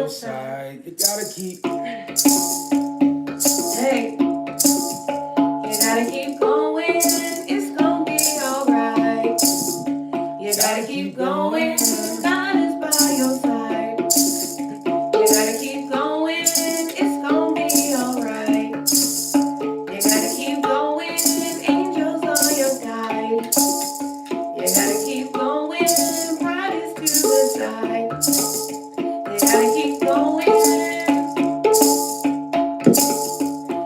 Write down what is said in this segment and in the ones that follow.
your side. You gotta keep. Hey, you gotta keep going. It's gonna be alright. You gotta keep going. God is by your side. You gotta keep going. It's gonna be alright. You gotta keep going. Angels on your guide. You gotta keep going. Pride is to the side. You gotta keep going.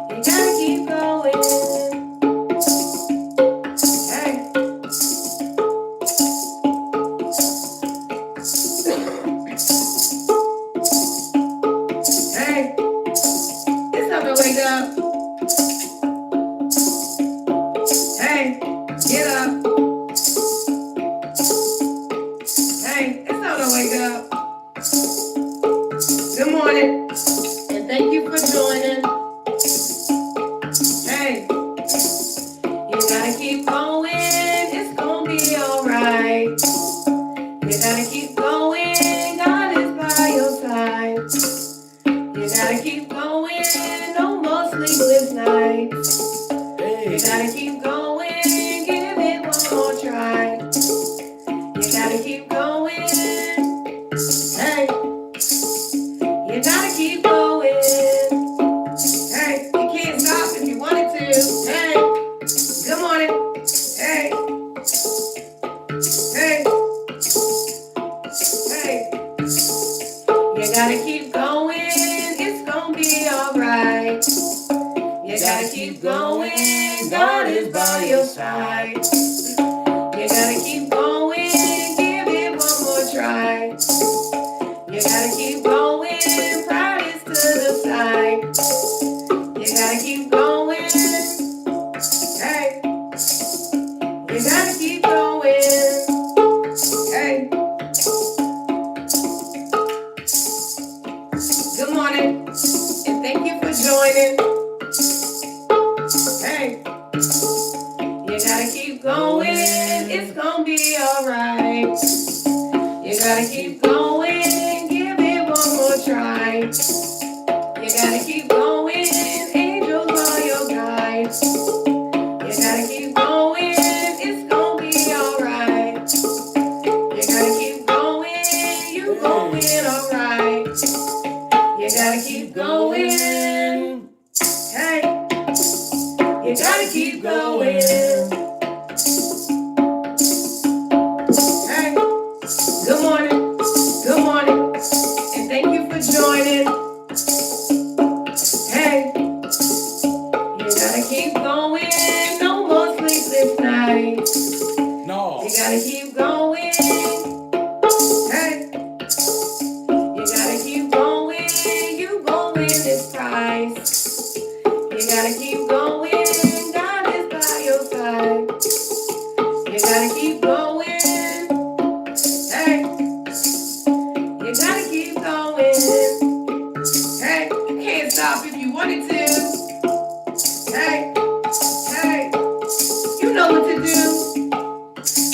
You gotta keep going. Hey. Hey. It's time to wake up. Hey. Get up. Hey. It's time to wake up. Good morning. And thank you for joining. Hey. You gotta keep going. It's gonna be alright. You gotta keep going. God is by your side. You gotta keep going. No more sleepless nights. You gotta keep going. Give it one more try. You gotta keep going. Hey. You gotta keep going. Hey. You can't stop if you wanted to. Hey. Good morning. Hey. Hey. Hey. You gotta keep going. It's gonna be alright. You gotta keep going. God is by your side. You gotta keep going. Give it one more try. You gotta keep going. Pride is to the side. You gotta keep going. Hey. You gotta keep going. Hey. Good morning. And thank you for joining. Hey. You gotta keep going. It's gonna be alright. You gotta keep going. Give it one more try. You gotta keep going. Angels are your guides. You gotta keep going. It's gonna be alright. You gotta keep going. You gon' win alright. You gotta keep going. Hey. You gotta keep going. Hey. Good morning. Good morning. And thank you for joining. Hey. You gotta keep going. No more sleepless nights. No. You gotta keep going. Hey. You gotta keep going. You gon' win this prize. You gotta keep going. God is by your side. You gotta keep going. Hey. You gotta keep going. Hey. You can't stop if you wanted to. Hey. Hey. You know what to do.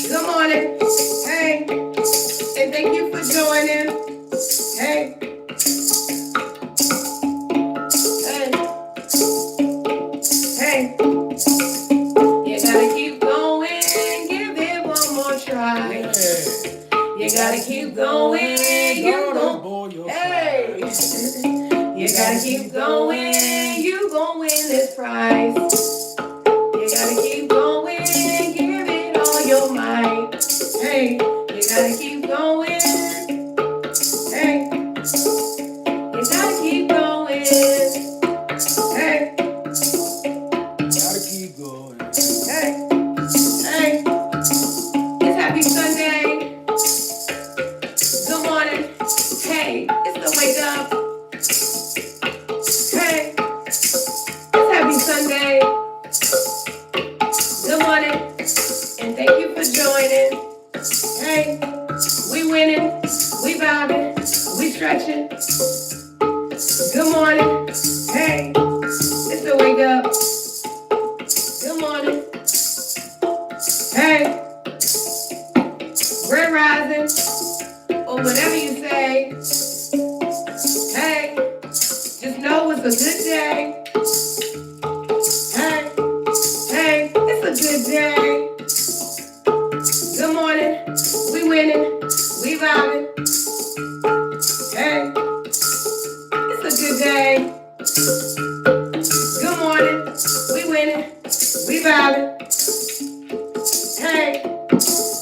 Good morning. Hey. And thank you for joining. Hey. Hey. Hey. You gotta keep going. Give it one more try. You gotta keep going. You gon' Boy, your Hey. side. You gotta keep going. You gon' win this prize. You gotta keep going. Give it all your might. Hey. You gotta keep going. Hey. You gotta keep going. Hey. Gotta keep going. Hey. Hey. It's happy Sunday. Good morning. Hey. It's the wake up. Hey. It's happy Sunday. Good morning. And thank you for joining. Hey. We winning. We vibing. We stretching. Good morning. Hey. It's the wake up. Good morning. Hey. Grand rising. Or whatever you say. a good day. Hey, hey, it's a good day. Good morning. We winning. We vibing. Hey, it's a good day. Good morning. We winning. We vibing. Hey,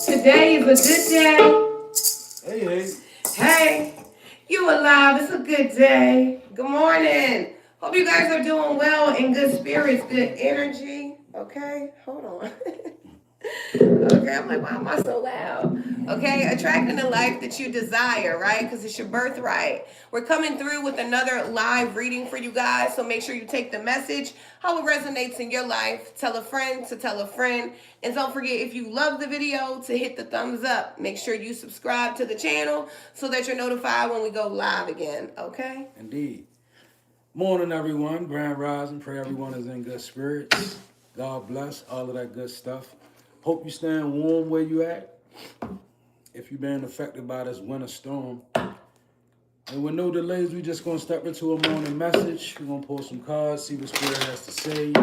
today is a good day. Hey, hey. Hey, you alive. It's a good day. Good morning. Hope you guys are doing well, in good spirits, good energy. Okay, hold on. Okay, I'm like, why am I so loud? Okay, attracting the life that you desire, right? Because it's your birthright. We're coming through with another live reading for you guys, so make sure you take the message, how it resonates in your life. Tell a friend to tell a friend. And don't forget, if you love the video, to hit the thumbs up. Make sure you subscribe to the channel so that you're notified when we go live again, okay? Indeed. Morning, everyone. Grand Rising. Pray everyone is in good spirits. God bless. All of that good stuff. Hope you staying warm where you at. If you've been affected by this winter storm. And with no delays, we just going to step into a morning message. We're going to pull some cards, see what Spirit has to say.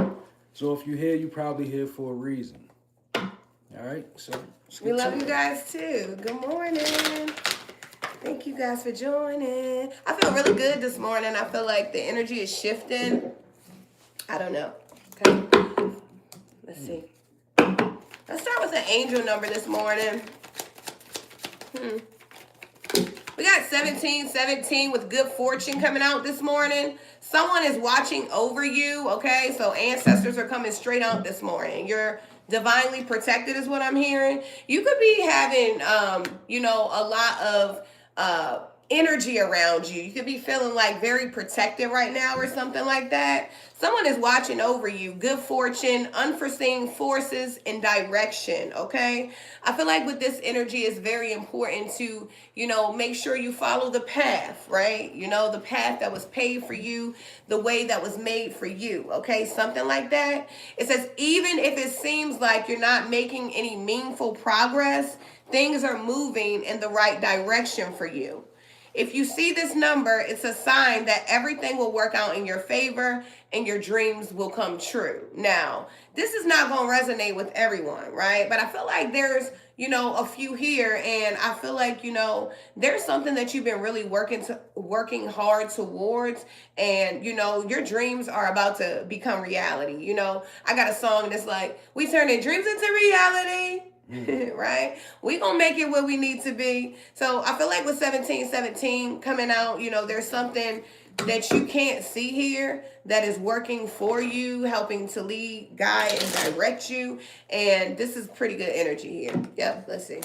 So if you're here, you're probably here for a reason. All right? So we love you guys too. Good morning. Thank you guys for joining. I feel really good this morning. I feel like the energy is shifting. I don't know. Okay. Let's see. Let's start with an angel number this morning. We got 1717 with good fortune coming out this morning. Someone is watching over you, okay? So ancestors are coming straight out this morning. You're divinely protected is what I'm hearing. You could be having, a lot of energy around you. You could be feeling like very protected right now or something like that. Someone is watching over you. Good fortune, unforeseen forces, and direction, okay? I feel like with this energy, it's very important to, make sure you follow the path, right? The path that was paved for you, the way that was made for you, okay? Something like that. It says, even if it seems like you're not making any meaningful progress, things are moving in the right direction for you. If you see this number, it's a sign that everything will work out in your favor and your dreams will come true. Now, this is not going to resonate with everyone, right? But I feel like there's, a few here, and I feel like, there's something that you've been really working hard towards, and, your dreams are about to become reality. I got a song that's like, we turning dreams into reality. Right? We gonna make it where we need to be. So I feel like with 1717 coming out, there's something that you can't see here that is working for you, helping to lead, guide, and direct you. And this is pretty good energy here. Yep, let's see.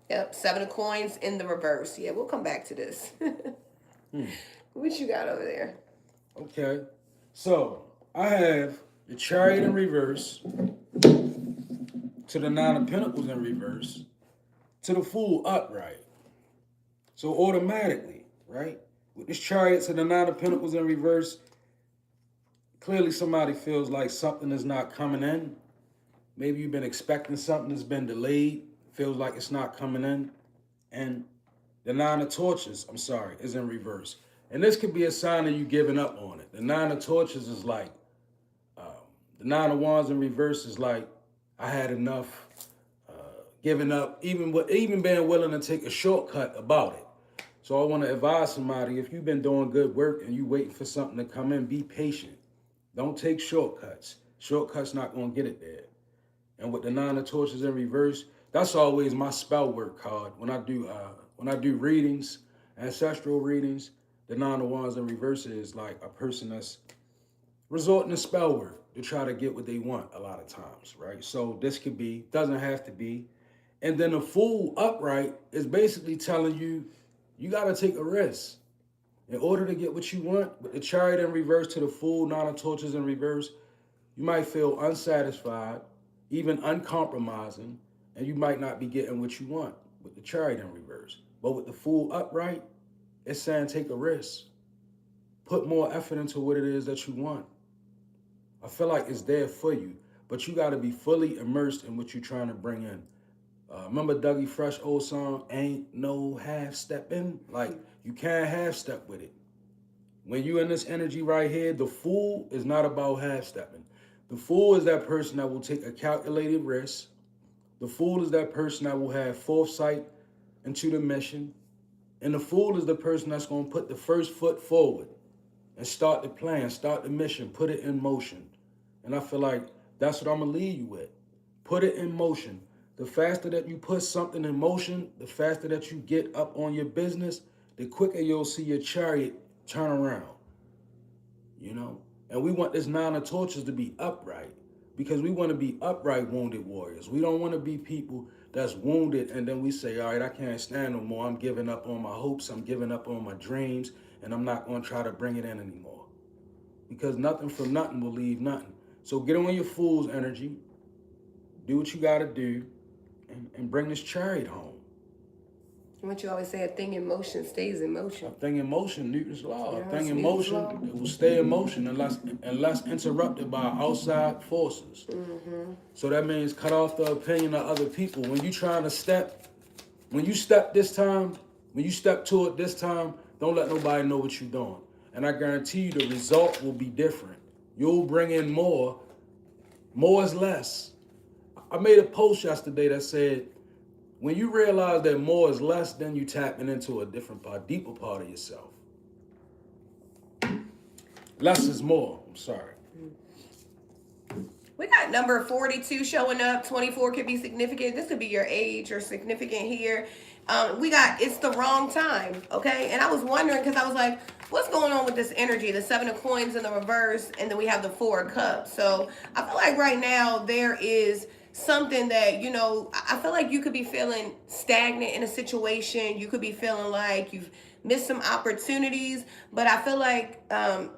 Yep, 7 of coins in the reverse. Yeah, we'll come back to this. What you got over there? Okay. So I have the Chariot in reverse, to the 9 of Pentacles in reverse, to the Fool upright. So automatically, right? With this Chariot to the 9 of Pentacles in reverse, clearly somebody feels like something is not coming in. Maybe you've been expecting something that's been delayed, feels like it's not coming in. And the 9 of Torches, is in reverse. And this could be a sign of you giving up on it. The 9 of Torches is like, the 9 of Wands in reverse is like, I had enough, giving up, even being willing to take a shortcut about it. So I want to advise somebody, if you've been doing good work and you waiting for something to come in, be patient. Don't take shortcuts. Shortcuts not going to get it there. And with the 9 of Torches in reverse, that's always my spell work card. When I do readings, ancestral readings, the 9 of Wands in reverse is like a person that's resorting to spell work to try to get what they want a lot of times, right? So this could be, doesn't have to be. And then the Fool upright is basically telling you, you got to take a risk. In order to get what you want, with the Chariot in reverse to the Fool, 9 of Torches in reverse, you might feel unsatisfied, even uncompromising, and you might not be getting what you want with the Chariot in reverse. But with the Fool upright, it's saying take a risk. Put more effort into what it is that you want. I feel like it's there for you, but you got to be fully immersed in what you're trying to bring in. Remember Dougie Fresh old song, Ain't No Half Stepping? Like, you can't half step with it. When you in this energy right here, the fool is not about half-stepping. The fool is that person that will take a calculated risk. The fool is that person that will have foresight into the mission. And the fool is the person that's going to put the first foot forward and start the plan, start the mission, put it in motion. And I feel like that's what I'm going to leave you with. Put it in motion. The faster that you put something in motion, the faster that you get up on your business, the quicker you'll see your chariot turn around. You know? And we want this 9 of torches to be upright, because we want to be upright wounded warriors. We don't want to be people that's wounded and then we say, all right, I can't stand no more. I'm giving up on my hopes. I'm giving up on my dreams, and I'm not going to try to bring it in anymore. Because nothing from nothing will leave nothing. So get on your fool's energy. Do what you got to do and bring this chariot home. What you always say, a thing in motion stays in motion. A thing in motion, Newton's law. Yeah, A thing in Newton's motion, law. it will stay in motion unless interrupted by outside forces. So that means cut off the opinion of other people. When you trying to step, when you step this time, when you step to it this time, don't let nobody know what you're doing. And I guarantee you the result will be different. You'll bring in more. More is less. I made a post yesterday that said, when you realize that more is less, then you tapping into a different part, deeper part of yourself. Less is more. I'm sorry. We got number 42 showing up. 24 could be significant. This could be your age or significant here. We got it's the wrong time, okay? And I was wondering, because I was like, what's going on with this energy? The 7 of coins in the reverse, and then we have the 4 of cups. So I feel like right now there is something that, you know, I feel like you could be feeling stagnant in a situation. You could be feeling like you've missed some opportunities, but I feel like,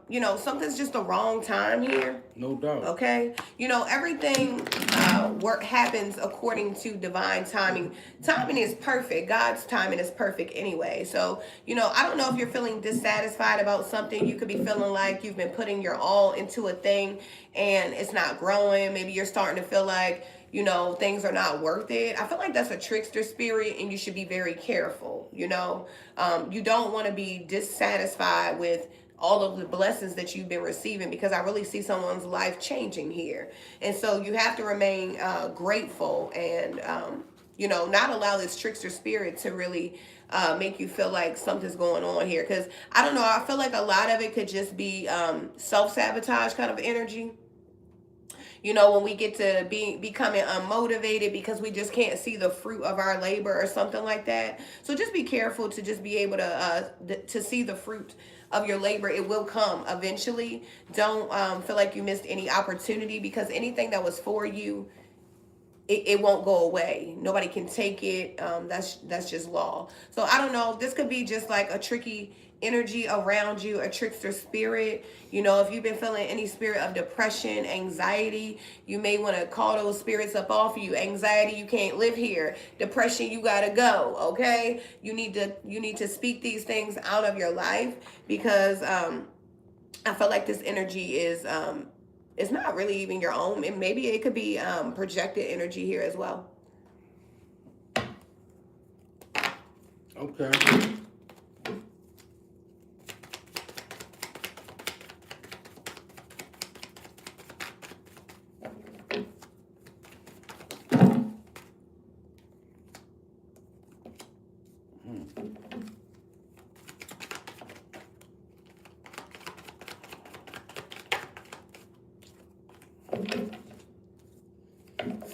you know, something's just the wrong time here. No doubt. Okay, you know, everything work happens according to divine timing. Timing is perfect. God's timing is perfect anyway. So, you know, I don't know if you're feeling dissatisfied about something. You could be feeling like you've been putting your all into a thing and it's not growing. Maybe you're starting to feel like, you know, things are not worth it. I feel like that's a trickster spirit, and you should be very careful. You know, you don't want to be dissatisfied with all of the blessings that you've been receiving, because I really see someone's life changing here. And so you have to remain grateful and, you know, not allow this trickster spirit to really make you feel like something's going on here. Because I don't know, I feel like a lot of it could just be self-sabotage kind of energy. You know, when we get to becoming unmotivated because we just can't see the fruit of our labor or something like that. So just be careful to just be able to see the fruit of your labor. It will come eventually. Don't feel like you missed any opportunity, because anything that was for you, it won't go away. Nobody can take it. That's just law. So I don't know. This could be just like a tricky energy around you, a trickster spirit. You know, if you've been feeling any spirit of depression, anxiety, you may want to call those spirits up off of you. Anxiety, you can't live here. Depression, you gotta go. Okay, you need to speak these things out of your life, because I feel like this energy is it's not really even your own, and maybe it could be projected energy here as well. Okay.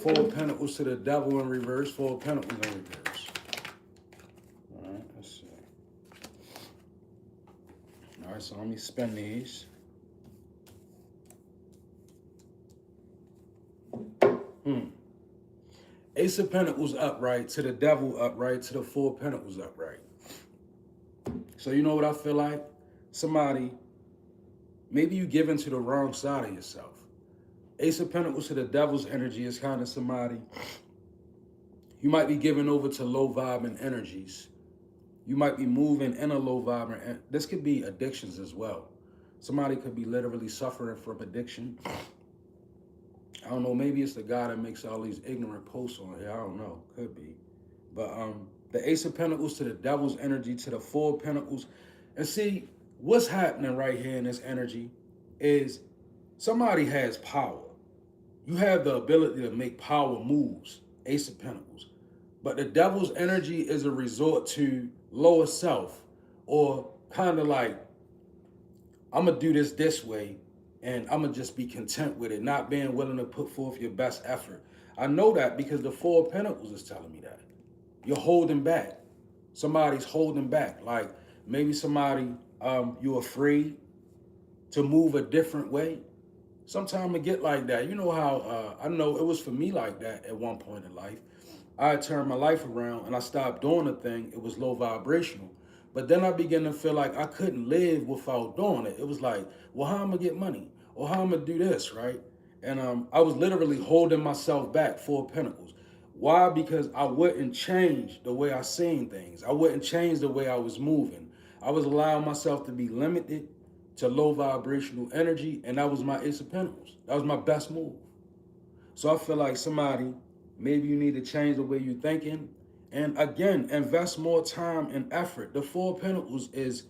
Four of Pentacles to the Devil in reverse. 4 of Pentacles in reverse. All right, let's see. All right, so let me spin these. Ace of Pentacles upright to the Devil upright to the 4 of Pentacles upright. So you know what I feel like? Somebody, maybe you give into the wrong side of yourself. Ace of Pentacles to the Devil's energy is kind of somebody, you might be giving over to low vibing energies. You might be moving in a low vibrant. This could be addictions as well. Somebody could be literally suffering from addiction. I don't know, maybe it's the guy that makes all these ignorant posts on here. I don't know, could be. But the Ace of Pentacles to the Devil's energy to the 4 of Pentacles. And see, what's happening right here in this energy is somebody has power. You have the ability to make power moves, Ace of Pentacles. But the devil's energy is a resort to lower self, or kind of like, I'm going to do this way, and I'm going to just be content with it, not being willing to put forth your best effort. I know that because the Four of Pentacles is telling me that. You're holding back. Somebody's holding back. Like maybe somebody, you're afraid to move a different way. Sometimes it get like that. You know how, I know it was for me like that at one point in life. I turned my life around and I stopped doing a thing. It was low vibrational. But then I began to feel like I couldn't live without doing it. It was like, well, how am I gonna get money? Or how am I gonna do this, right? And I was literally holding myself back, Four of Pentacles. Why? Because I wouldn't change the way I seen things. I wouldn't change the way I was moving. I was allowing myself to be limited to low vibrational energy, and that was my Ace of Pentacles. That was my best move. So I feel like somebody, maybe you need to change the way you're thinking. And again, invest more time and effort. The Four of Pentacles is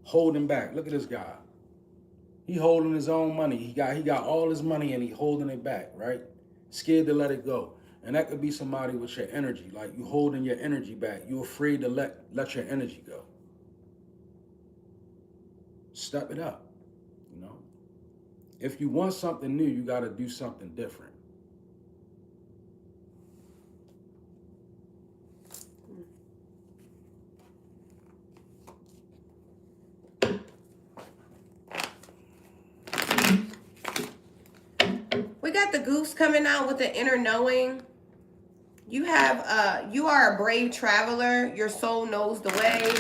holding back. Look at this guy. He holding his own money. He got all his money and he holding it back, right? Scared to let it go. And that could be somebody with your energy. Like you holding your energy back. You're afraid to let your energy go. Step it up, you know? If you want something new, you got to do something different. We got the Goose coming out with the inner knowing. You are a brave traveler. Your soul knows the way.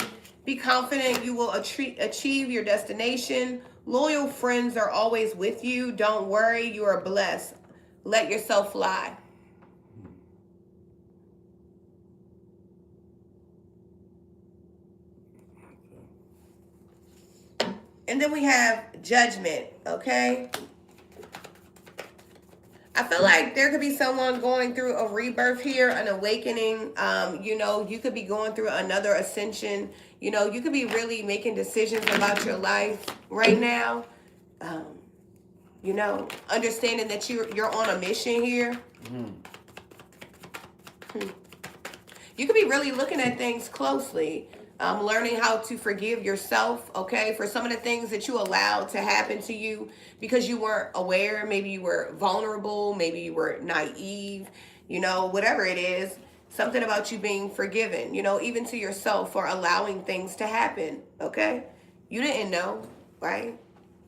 Be confident you will achieve your destination. Loyal friends are always with you. Don't worry, you are blessed. Let yourself fly. And then we have Judgment, okay? I feel like there could be someone going through a rebirth here, an awakening. You could be going through another ascension. You could be really making decisions about your life right now. Understanding that you're on a mission here. You could be really looking at things closely. Learning how to forgive yourself, okay, for some of the things that you allowed to happen to you because you weren't aware. Maybe you were vulnerable, maybe you were naive, whatever it is, something about you being forgiven, even to yourself for allowing things to happen, okay? You didn't know, right?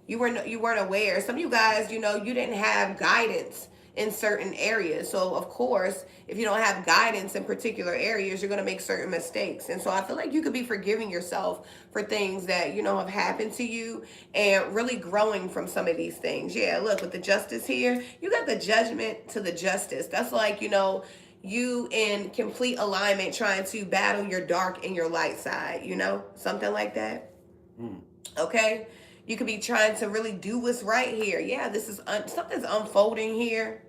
You weren't aware. Some of you guys, you didn't have guidance in certain areas. So of course, if you don't have guidance in particular areas, you're going to make certain mistakes. And so I feel like you could be forgiving yourself for things that, have happened to you and really growing from some of these things. Yeah, look, with the Justice here, you got the Judgment to the Justice. That's like, you in complete alignment trying to battle your dark and your light side, something like that. Okay. You could be trying to really do what's right here. Yeah, this is something's unfolding here.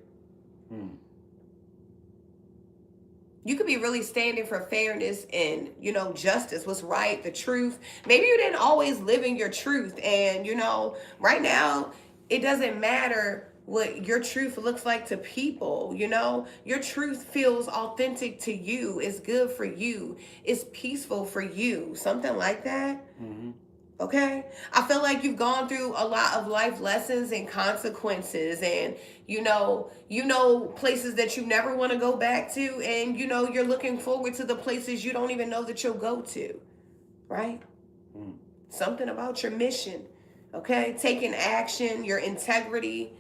You could be really standing for fairness and, justice, what's right, the truth. Maybe you didn't always live in your truth. And, right now, it doesn't matter what your truth looks like to people. Your truth feels authentic to you. It's good for you. It's peaceful for you. Something like that. Okay, I feel like you've gone through a lot of life lessons and consequences, and places that you never want to go back to, and you're looking forward to the places you don't even know that you'll go to, right? Something about your mission, okay? Taking action, your integrity,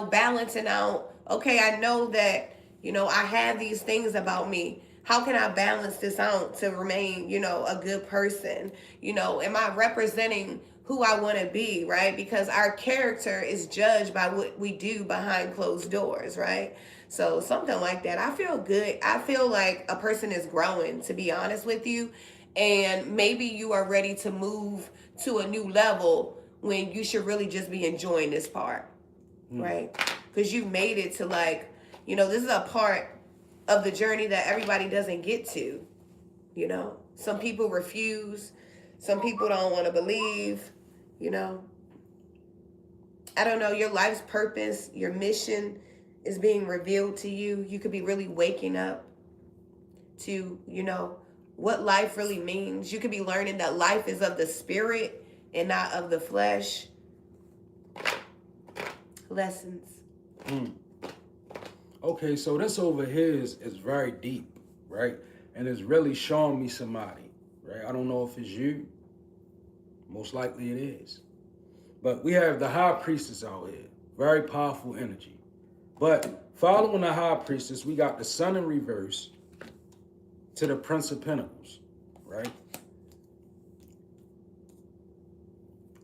balancing out. Okay, I know that I have these things about me. How can I balance this out to remain, a good person? Am I representing who I want to be, right? Because our character is judged by what we do behind closed doors, right? So something like that. I feel good. I feel like a person is growing, to be honest with you. And maybe you are ready to move to a new level when you should really just be enjoying this part, right? Because you've made it to this is a part of the journey that everybody doesn't get to, Some people refuse. Some people don't want to believe. you know. I don't know, your life's purpose, your mission is being revealed to you. You could be really waking up to, you know, what life really means. You could be learning that life is of the spirit and not of the flesh. Lessons. Okay, so this over here is very deep, right? And it's really showing me somebody, right? I don't know if it's you. Most likely it is. But we have the high priestess out here. Very powerful energy. But following the high priestess, we got the sun in reverse to the Prince of Pentacles, right?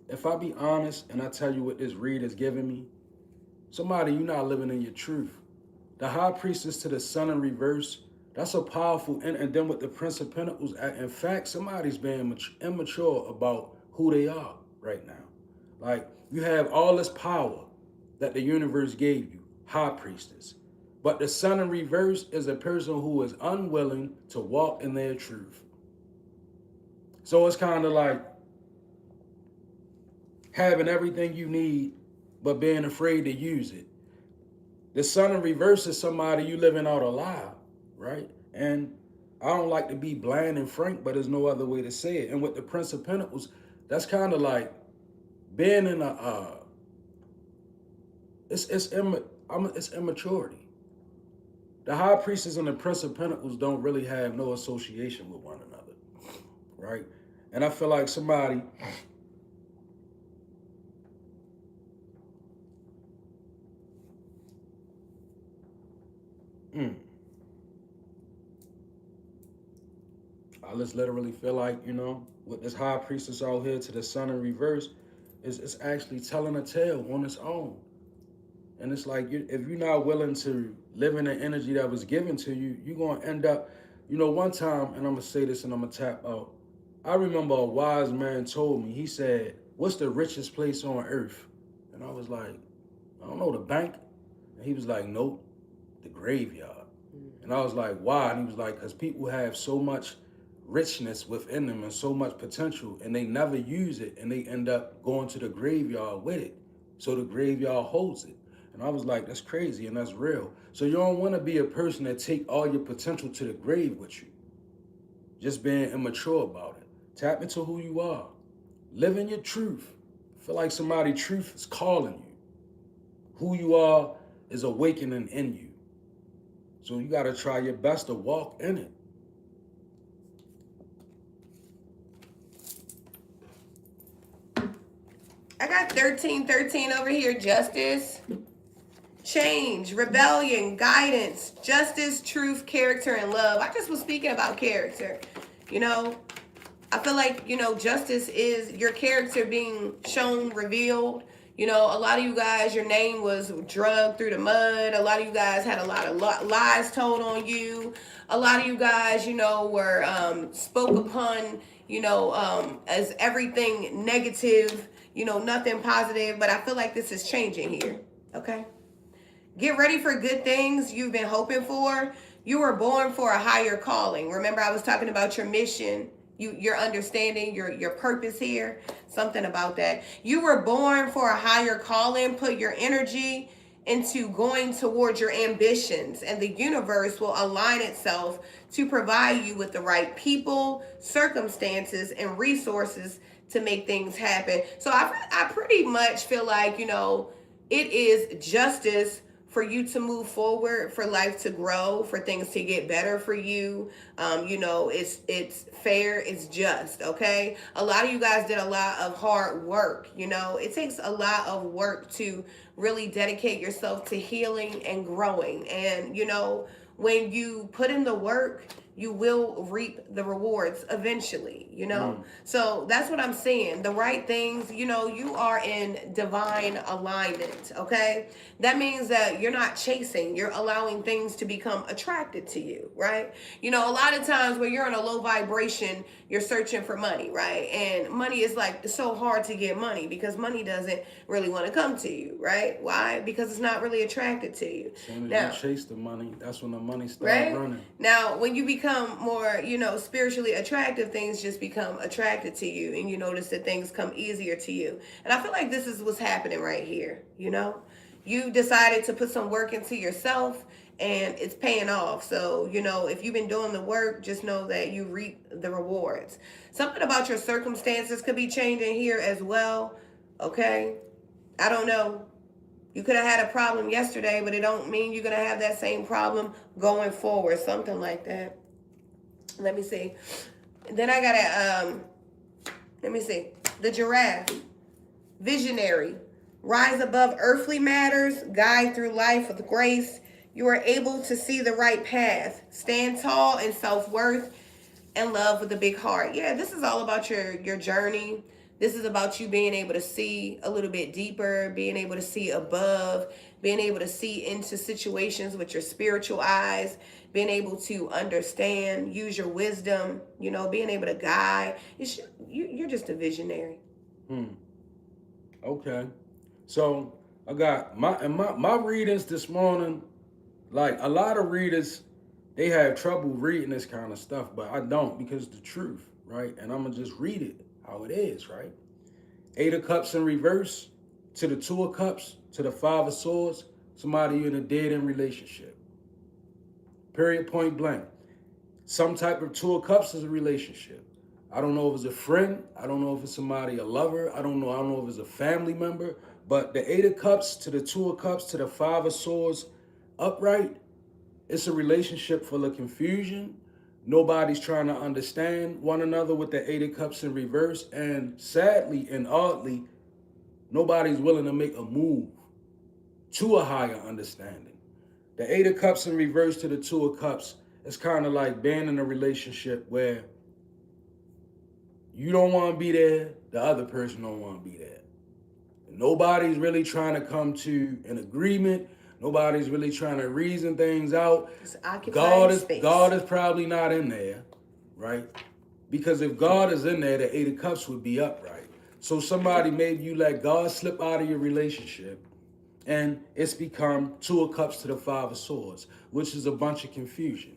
If I be honest and I tell you what this read is giving me, somebody, you're not living in your truth. The high priestess to the sun in reverse, that's a powerful, and then with the Prince of Pentacles, in fact, somebody's being immature about who they are right now. Like, you have all this power that the universe gave you, high priestess. But the sun in reverse is a person who is unwilling to walk in their truth. So it's kind of like having everything you need, but being afraid to use it. The sun in reverse is somebody you living out a lie, right? And I don't like to be bland and frank, but there's no other way to say it. And with the Prince of Pentacles, that's kind of like being in a, it's immaturity. The High Priestess and the Prince of Pentacles don't really have no association with one another, right? And I feel like somebody, I just literally feel like, you know, with this High Priestess out here to the sun in reverse, it's actually telling a tale on its own. And it's like, if you're not willing to live in the energy that was given to you, you're going to end up, you know, one time, and I'm going to say this and I'm going to tap out. I remember a wise man told me, he said, what's the richest place on earth? And I was like, I don't know, the bank? And he was like, nope, the graveyard. And I was like, why? And he was like, because people have so much richness within them and so much potential, and they never use it, and they end up going to the graveyard with it. So the graveyard holds it. And I was like, that's crazy, and that's real. So you don't want to be a person that take all your potential to the grave with you. Just being immature about it. Tap into who you are. Live in your truth. Feel like somebody's truth is calling you. Who you are is awakening in you. So you got to try your best to walk in it. I got 1313 over here. Justice, change, rebellion, guidance, justice, truth, character, and love. I just was speaking about character. You know, I feel like, you know, justice is your character being shown, revealed. You know, a lot of you guys, your name was drugged through the mud. A lot of you guys had a lot of lies told on you. A lot of you guys, you know, were spoke upon, you know, as everything negative, you know, nothing positive. But I feel like this is changing here, okay? Get ready for good things you've been hoping for. You were born for a higher calling. Remember, I was talking about your mission, your understanding, your purpose here, something about that. You were born for a higher calling. Put your energy into going towards your ambitions, and the universe will align itself to provide you with the right people, circumstances, and resources to make things happen. So I pretty much feel like, you know, it is justice for you to move forward, for life to grow, for things to get better for you. You know, it's fair, it's just, okay? A lot of you guys did a lot of hard work, you know? It takes a lot of work to really dedicate yourself to healing and growing. And, you know, when you put in the work, you will reap the rewards eventually, you know? So that's what I'm saying. The right things, you know, you are in divine alignment, okay? That means that you're not chasing, you're allowing things to become attracted to you, right? You know, a lot of times when you're in a low vibration, you're searching for money, right? And money is like, it's so hard to get money because money doesn't really want to come to you, right? Why? Because it's not really attracted to you. As soon as you chase the money, that's when the money starts running. Now, when you become become more, spiritually attractive, things just become attracted to you, and you notice that things come easier to you. And I feel like this is what's happening right here. You decided to put some work into yourself, and it's paying off. So, if you've been doing the work, just know that you reap the rewards. Something about your circumstances could be changing here as well. Okay? I don't know. You could have had a problem yesterday, but it don't mean you're going to have that same problem going forward. Something like that. Let me see. Then I got let me see. The giraffe. Visionary. Rise above earthly matters. Guide through life with grace. You are able to see the right path. Stand tall in self-worth and love with a big heart. Yeah, this is all about your journey. This is about you being able to see a little bit deeper, being able to see above, being able to see into situations with your spiritual eyes, being able to understand, use your wisdom, being able to guide. You're just a visionary. Okay. So I got my readings this morning. Like a lot of readers, they have trouble reading this kind of stuff, but I don't, because it's the truth, right? And I'm gonna just read it how it is, right? 8 of Cups in reverse to the 2 of Cups to the 5 of Swords. Somebody you're in a dead-end relationship. Period, point blank. Some type of 2 of Cups is a relationship. I don't know if it's a friend. I don't know if it's somebody, a lover. I don't know if it's a family member. But the 8 of Cups to the 2 of Cups to the 5 of Swords upright, it's a relationship full of confusion. Nobody's trying to understand one another with the 8 of Cups in reverse. And sadly and oddly, nobody's willing to make a move to a higher understanding. The 8 of Cups in reverse to the 2 of Cups is kind of like being in a relationship where you don't want to be there, the other person don't want to be there. Nobody's really trying to come to an agreement. Nobody's really trying to reason things out. God is probably not in there, right? Because if God is in there, the 8 of Cups would be upright. So somebody, maybe you let God slip out of your relationship, and it's become 2 of Cups to the 5 of Swords, which is a bunch of confusion,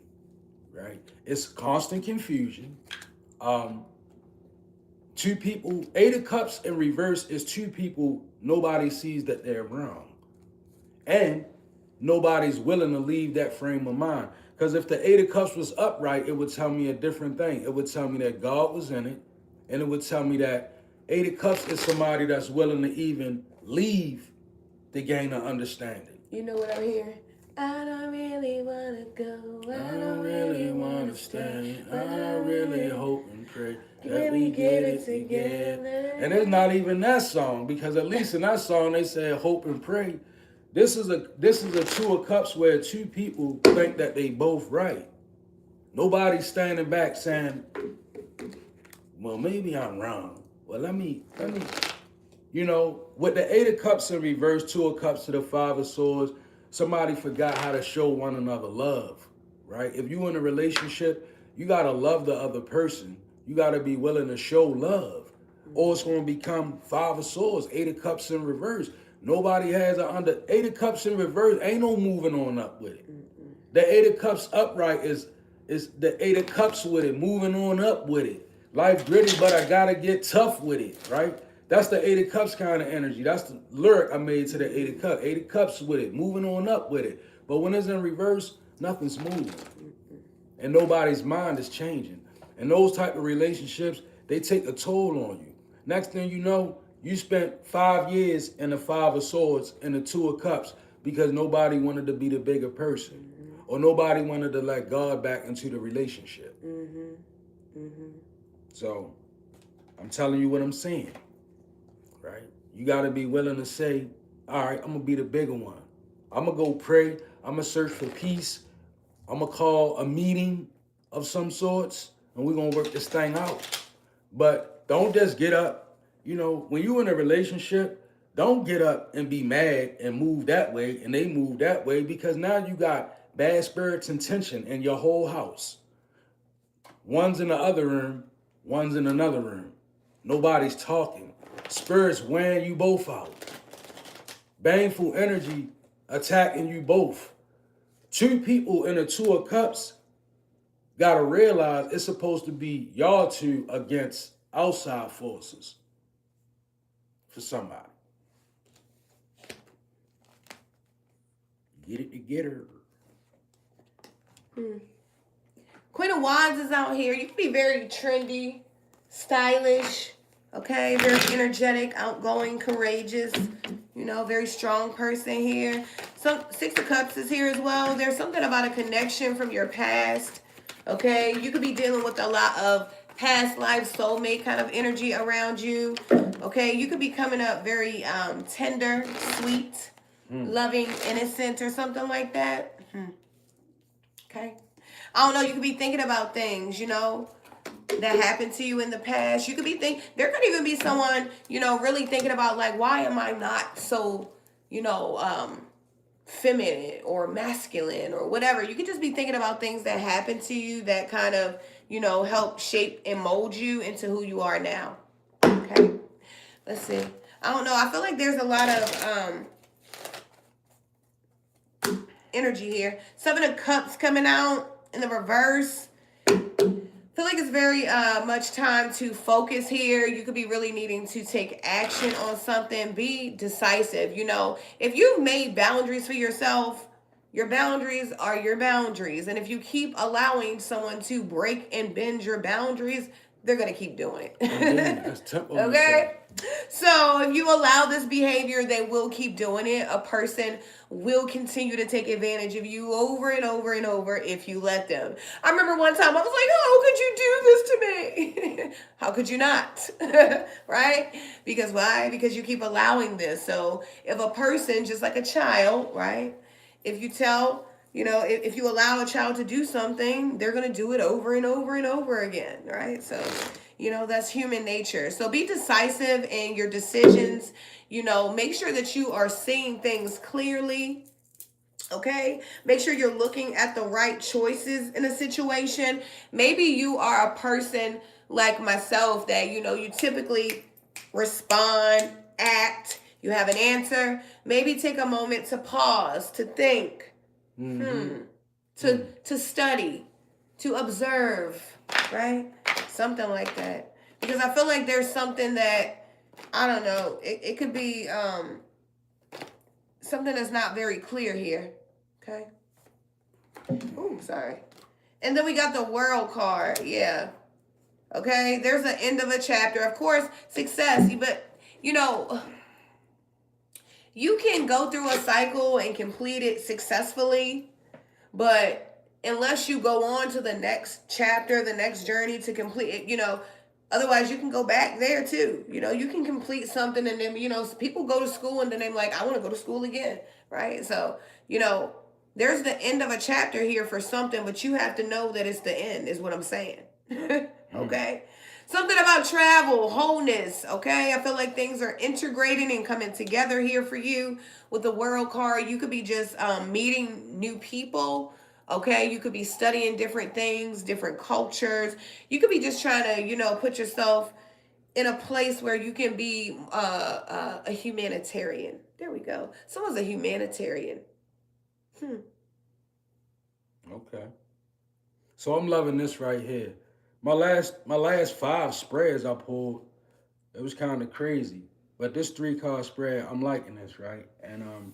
right? It's constant confusion. 2 people, 8 of Cups in reverse is 2 people nobody sees that they're wrong. And nobody's willing to leave that frame of mind. Because if the 8 of Cups was upright, it would tell me a different thing. It would tell me that God was in it. And it would tell me that 8 of Cups is somebody that's willing to even leave to gain an understanding. You know what I'm hearing? I don't really want to go. I don't really want to stay. I really hope and pray that we get it together. And it's not even that song, because at least in that song they said hope and pray. This is a 2 of Cups where 2 people think that they both right. Nobody's standing back saying, well, maybe I'm wrong. Well, let me, with the 8 of Cups in reverse, 2 of Cups to the 5 of Swords, somebody forgot how to show one another love, right? If you're in a relationship, you got to love the other person. You got to be willing to show love, or it's going to become 5 of Swords, 8 of Cups in reverse. Nobody has 8 of Cups in reverse. Ain't no moving on up with it. The 8 of Cups upright is the 8 of Cups with it, moving on up with it. Life gritty, but I got to get tough with it, right? That's the 8 of Cups kind of energy. That's the lyric I made to the 8 of Cups. 8 of Cups with it, moving on up with it. But when it's in reverse, nothing's moving. And nobody's mind is changing. And those type of relationships, they take a toll on you. Next thing you know, you spent 5 years in the 5 of Swords and the 2 of Cups because nobody wanted to be the bigger person. Or nobody wanted to let God back into the relationship. So, I'm telling you what I'm saying. Right? You got to be willing to say, all right, I'm going to be the bigger one. I'm going to go pray. I'm going to search for peace. I'm going to call a meeting of some sorts, and we're going to work this thing out. But don't just get up. When you're in a relationship, don't get up and be mad and move that way, and they move that way, because now you got bad spirits and tension in your whole house. One's in the other room, one's in another room. Nobody's talking. Spirits wearing you both out. Baneful energy attacking you both. 2 people in a 2 of Cups, gotta realize it's supposed to be y'all two against outside forces for somebody. Get it together. Queen of Wands is out here. You can be very trendy, stylish, okay? Very energetic, outgoing, courageous, you know, very strong person here. Some Six of Cups is here as well. There's something about a connection from your past, okay? You could be dealing with a lot of past life soulmate kind of energy around you, okay? You could be coming up very tender, sweet, loving, innocent, or something like that. Okay. I don't know. You could be thinking about things, you know, that happened to you in the past. You could be there could even be someone, you know, really thinking about like, why am I not so, you know, feminine or masculine or whatever. You could just be thinking about things that happened to you that kind of, you know, help shape and mold you into who you are now. Okay. Let's see. I don't know. I feel like there's a lot of energy here. Seven of Cups coming out in the reverse. I feel like it's very much time to focus here. You could be really needing to take action on something. Be decisive. You know, if you've made boundaries for yourself, your boundaries are your boundaries. And if you keep allowing someone to break and bend your boundaries, they're going to keep doing it. Okay? So if you allow this behavior, they will keep doing it. A person will continue to take advantage of you over and over and over if you let them. I remember one time I was like, how could you do this to me? How could you not? Right? Because why? Because you keep allowing this. So if a person, just like a child, right? If you tell, you know, if you allow a child to do something, they're going to do it over and over and over again, right? So, you know, that's human nature. So be decisive in your decisions. You know, make sure that you are seeing things clearly. Okay? Make sure you're looking at the right choices in a situation. Maybe you are a person like myself that, you know, you typically respond, act, you have an answer. Maybe take a moment to pause, to think, to study, to observe, right? Something like that. Because I feel like there's something that, I don't know, it could be something that's not very clear here. Okay? Ooh, sorry. And then we got the World card. Yeah. Okay? There's an end of a chapter. Of course, success. But, you know, you can go through a cycle and complete it successfully. But unless you go on to the next chapter, the next journey to complete it, you know, otherwise you can go back there too. You know, you can complete something and then, you know, people go to school and then they're like, I want to go to school again, right? So, you know, there's the end of a chapter here for something, but you have to know that it's the end, is what I'm saying. Okay? Something about travel, wholeness, okay? I feel like things are integrating and coming together here for you with the World card. You could be just meeting new people, okay? You could be studying different things, different cultures. You could be just trying to, you know, put yourself in a place where you can be a humanitarian. There we go. Someone's a humanitarian. Okay. So I'm loving this right here. My last 5 spreads I pulled, it was kind of crazy. But this 3-card spread, I'm liking this, right? And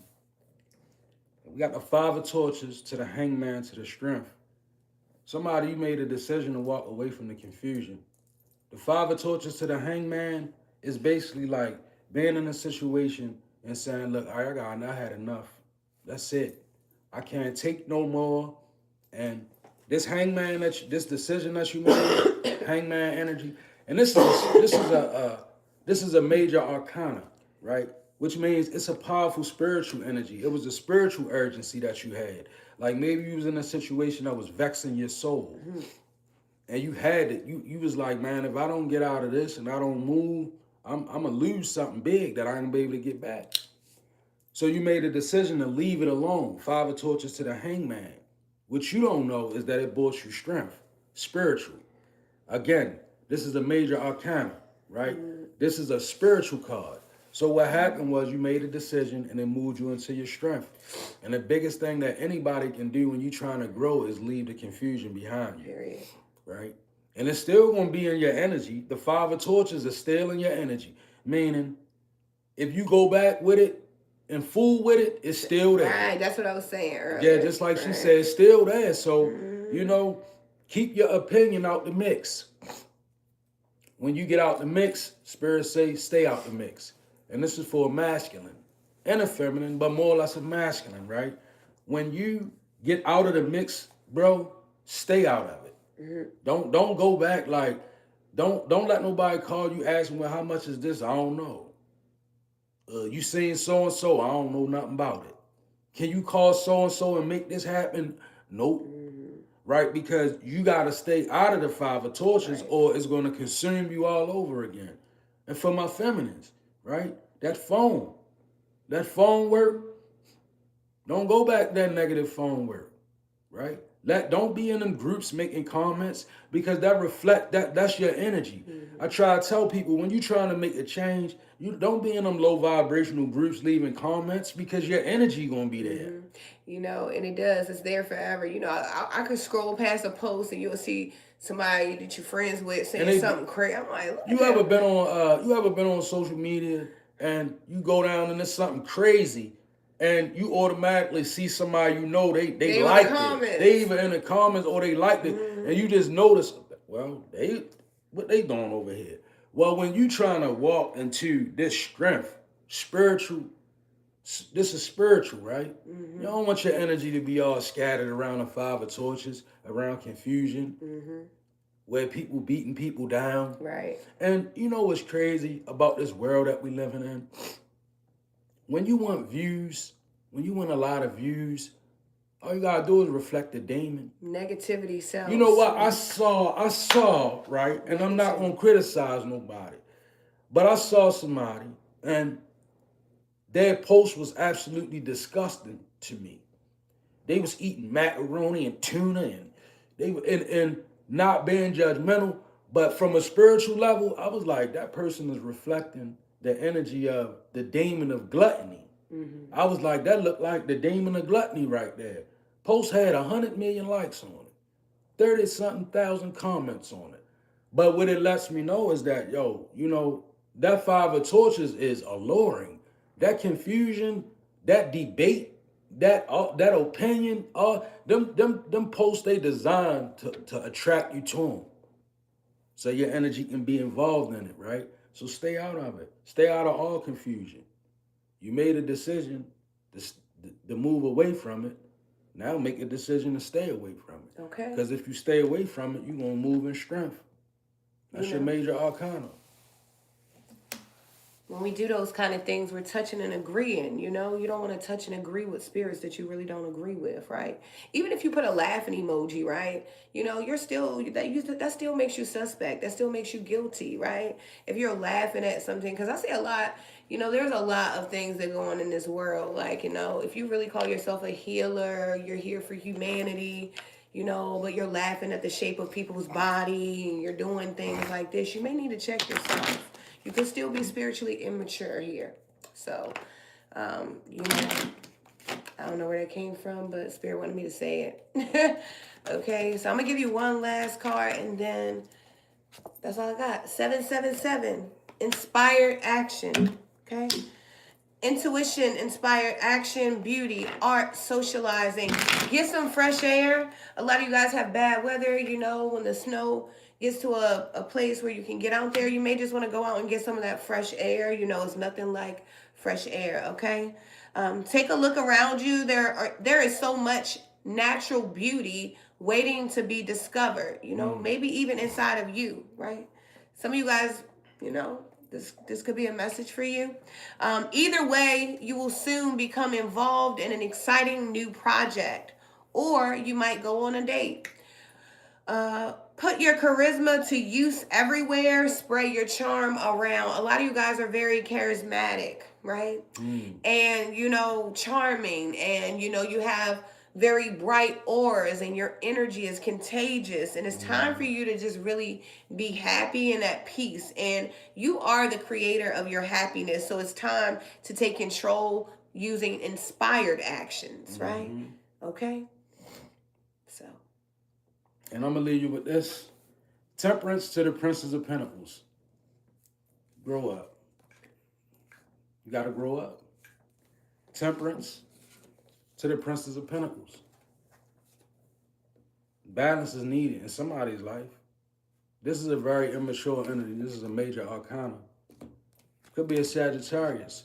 we got the 5 of torches to the hangman to the strength. Somebody made a decision to walk away from the confusion. The 5 of torches to the hangman is basically like being in a situation and saying, look, I had enough. That's it. I can't take no more. And this hangman this decision that you made, hangman energy, and this is a major arcana, right? Which means it's a powerful spiritual energy. It was a spiritual urgency that you had. Like maybe you was in a situation that was vexing your soul. And you had it. You was like, man, if I don't get out of this and I don't move, I'm gonna lose something big that I ain't gonna be able to get back. So you made a decision to leave it alone. 5 of torches to the hangman. What you don't know is that it brought you strength, spiritual. Again, this is a major arcana, right? This is a spiritual card. So what happened was you made a decision and it moved you into your strength. And the biggest thing that anybody can do when you're trying to grow is leave the confusion behind you. Period. Right? And it's still going to be in your energy. The 5 of torches is still in your energy. Meaning, if you go back with it and fool with it, it's still there. Right, that's what I was saying earlier. Yeah, just like she said, it's still there. So, Mm-hmm. you know, keep your opinion out the mix. When you get out the mix, spirits say stay out the mix. And this is for a masculine and a feminine, but more or less a masculine, right? When you get out of the mix, bro, stay out of it. Mm-hmm. Don't go back. Like, don't let nobody call you asking, well, how much is this? I don't know. You seen so and so? I don't know nothing about it. Can you call so and so and make this happen? Nope. Mm-hmm. Right? Because you got to stay out of the 5 of torches, Right. or it's going to consume you all over again. And for my feminines, right? That phone work. Don't go back that negative phone work, right? Don't be in them groups making comments, because that's your energy. Mm-hmm. I try to tell people, when you're trying to make a change, you don't be in them low vibrational groups leaving comments, because your energy gonna be there. Mm-hmm. You know, and it's there forever. You know, I could scroll past a post and you'll see somebody that you're friends with saying something crazy. I'm like, you ever been on social media and you go down and there's something crazy, and you automatically see somebody you know they liked it. They either in the comments or they liked it, Mm-hmm. and you just notice, well, what they doing over here? Well, when you trying to walk into this strength, spiritual, this is spiritual, right? Mm-hmm. You don't want your energy to be all scattered around the 5 of torches, around confusion, Mm-hmm. where people beating people down. Right. And you know what's crazy about this world that we living in? When you want views, when you want a lot of views, all you gotta do is reflect the demon. Negativity sells. You know what? I saw, right? And I'm not gonna criticize nobody, but I saw somebody and their post was absolutely disgusting to me. They was eating macaroni and tuna, and they were and not being judgmental, but from a spiritual level, I was like, that person is reflecting the energy of the demon of gluttony. Mm-hmm. I was like, that looked like the demon of gluttony right there. Post had 100 million likes on it, 30-something thousand comments on it. But what it lets me know is that, yo, you know, that 5 of torches is alluring. That confusion, that debate, that opinion, them posts, they designed to attract you to them, so your energy can be involved in it, right? So stay out of it. Stay out of all confusion. You made a decision to move away from it. Now make a decision to stay away from it. Okay. Because if you stay away from it, you're going to move in strength. That's your major arcana. When we do those kind of things, we're touching and agreeing. You know, you don't want to touch and agree with spirits that you really don't agree with, right? Even if you put a laughing emoji, right? You know, you're still that still makes you suspect. That still makes you guilty, right? If you're laughing at something, because I see a lot. You know, there's a lot of things that go on in this world. Like, you know, if you really call yourself a healer, you're here for humanity. You know, but you're laughing at the shape of people's body, and you're doing things like this, you may need to check yourself. You could still be spiritually immature here. So, you know, I don't know where that came from, but Spirit wanted me to say it. Okay, so I'm going to give you one last card, and then that's all I got. 777, inspired action. Okay. Intuition, inspired action, beauty, art, socializing. Get some fresh air. A lot of you guys have bad weather, you know, when the snow gets to a place where you can get out there, you may just want to go out and get some of that fresh air. You know, it's nothing like fresh air, okay? Take a look around you. There is so much natural beauty waiting to be discovered, you know, maybe even inside of you, right? Some of you guys, you know, this could be a message for you. Either way, you will soon become involved in an exciting new project, or you might go on a date. Put your charisma to use everywhere. Spray your charm around. A lot of you guys are very charismatic, right? And, you know, charming. And, you know, you have very bright auras and your energy is contagious, and it's time for you to just really be happy and at peace. And you are the creator of your happiness, so it's time to take control using inspired actions, right? Okay, so And I'm gonna leave you with this: Temperance to the Princess of Pentacles. Grow up. You gotta grow up. Temperance to the Princess of Pentacles. Balance is needed in somebody's life. This is a very immature energy. This is a major arcana. Could be a Sagittarius.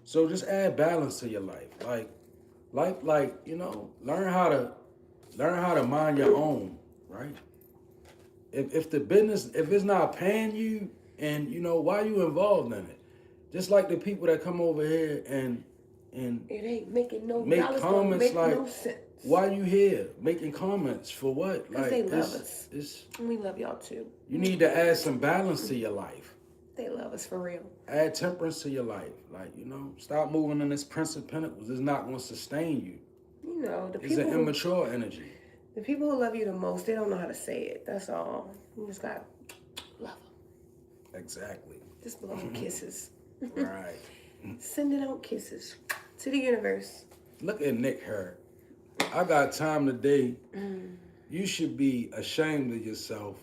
So just add balance to your life. Like, you know, learn how to mind your own, right? If the business, if it's not paying you, and you know, why you involved in it? Just like the people that come over here and it ain't making no make dollars, comments make like, no sense. why you here making comments for what? Because Like, they love us. And we love y'all too. You need to add some balance to your life. They love us for real. Add temperance to your life. Like, you know, stop moving in this Prince of Pentacles. It's not going to sustain you. You know, the It's people an immature energy. The people who love you the most, they don't know how to say it. That's all. You just got to love them. Exactly. Just blow them kisses. Right. Sending out kisses to the universe. Look at Nick Hurt. I got time today. You should be ashamed of yourself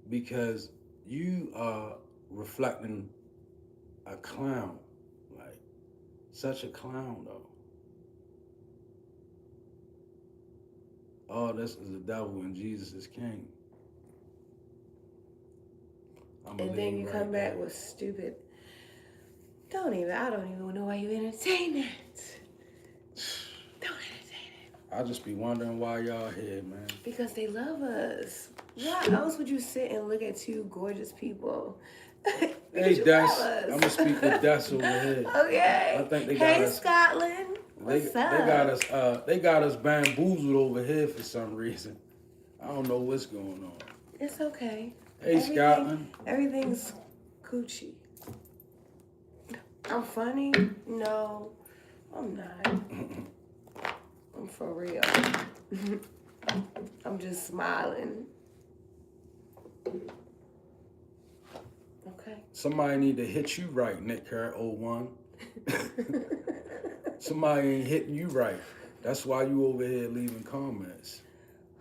because you are reflecting a clown. Like, such a clown, though. All this is the devil and Jesus is king. And then you come back with stupid. I don't even know why you entertain it. Don't entertain it. I just be wondering why y'all here, man. Because they love us. Why else would you sit and look at two gorgeous people? Hey, Des. I'm going to speak with Des over here. Okay. I think they got us. Scotland. What's up? They got us bamboozled over here for some reason. I don't know what's going on. It's okay. Hey, Scotland. Everything's Gucci. I'm funny? No, I'm not. I'm for real. I'm just smiling. Okay. Somebody need to hit you right, Nick Carrot 01. Somebody ain't hitting you right. That's why you over here leaving comments.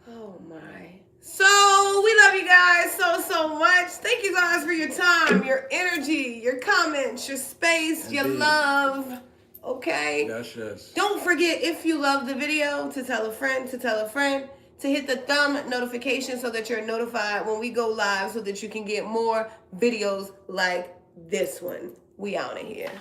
Oh my. So we love you guys so much. Thank you guys for your time, your energy, your comments, your space, your love. Okay? Yes. Don't forget, if you love the video, to tell a friend, to hit the thumb notification so that you're notified when we go live so that you can get more videos like this one. We out of here.